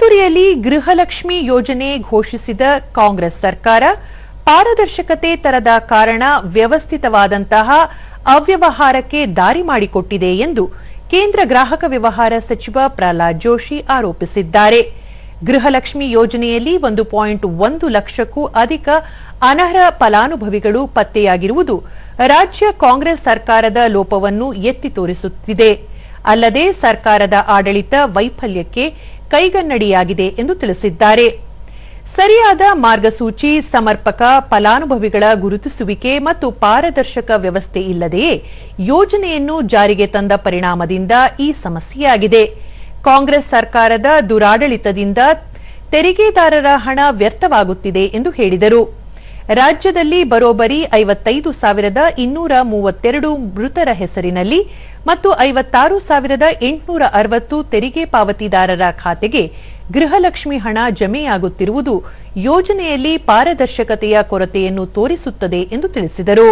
ತುತ್ತೂರಿಯಲ್ಲಿ ಗೃಹಲಕ್ಷ್ಮಿ ಯೋಜನೆ ಘೋಷಿಸಿದ ಕಾಂಗ್ರೆಸ್ ಸರ್ಕಾರ ಪಾರದರ್ಶಕತೆ ತರದ ಕಾರಣ ವ್ಯವಸ್ಥಿತವಾದಂತಹ ಅವ್ಯವಹಾರಕ್ಕೆ ದಾರಿ ಮಾಡಿಕೊಟ್ಟಿದೆ ಎಂದು ಕೇಂದ್ರ ಗ್ರಾಹಕ ವ್ಯವಹಾರ ಸಚಿವ ಪ್ರಹ್ಲಾದ್ ಜೋಶಿ ಆರೋಪಿಸಿದ್ದಾರೆ. ಗೃಹಲಕ್ಷ್ಮಿ ಯೋಜನೆಯಲ್ಲಿ 1.1 ಲಕ್ಷಕ್ಕೂ ಅಧಿಕ ಅನರ್ಹ ಫಲಾನುಭವಿಗಳು ಪತ್ತೆಯಾಗಿರುವುದು ರಾಜ್ಯ ಕಾಂಗ್ರೆಸ್ ಸರ್ಕಾರದ ಲೋಪವನ್ನು ಎತ್ತಿ ತೋರಿಸುತ್ತಿದೆ. ಅಲ್ಲದೆ ಸರ್ಕಾರದ ಆಡಳಿತ ವೈಫಲ್ಯಕ್ಕೆ ಕೈಗನ್ನಡಿಯಾಗಿದೆ ಎಂದು ತಿಳಿಸಿದ್ದಾರೆ. ಸರಿಯಾದ ಮಾರ್ಗಸೂಚಿ, ಸಮರ್ಪಕ ಫಲಾನುಭವಿಗಳ ಗುರುತಿಸುವಿಕೆ ಮತ್ತು ಪಾರದರ್ಶಕ ವ್ಯವಸ್ಥೆ ಇಲ್ಲದೆಯೇ ಯೋಜನೆಯನ್ನು ಜಾರಿಗೆ ತಂದ ಪರಿಣಾಮದಿಂದ ಈ ಸಮಸ್ಯೆಯಾಗಿದೆ. ಕಾಂಗ್ರೆಸ್ ಸರ್ಕಾರದ ದುರಾಡಳಿತದಿಂದ ತೆರಿಗೆದಾರರ ಹಣ ವ್ಯರ್ಥವಾಗುತ್ತಿದೆ ಎಂದು ಹೇಳಿದರು. ರಾಜ್ಯದಲ್ಲಿ ಬರೋಬ್ಬರಿ 55,232 ಮೃತರ ಹೆಸರಿನಲ್ಲಿ ಮತ್ತು 56,860 ತೆರಿಗೆ ಪಾವತಿದಾರರ ಖಾತೆಗೆ ಗೃಹಲಕ್ಷ್ಮಿ ಹಣ ಜಮೆಯಾಗುತ್ತಿರುವುದು ಯೋಜನೆಯಲ್ಲಿ ಪಾರದರ್ಶಕತೆಯ ಕೊರತೆಯನ್ನು ತೋರಿಸುತ್ತದೆ ಎಂದು ತಿಳಿಸಿದರು.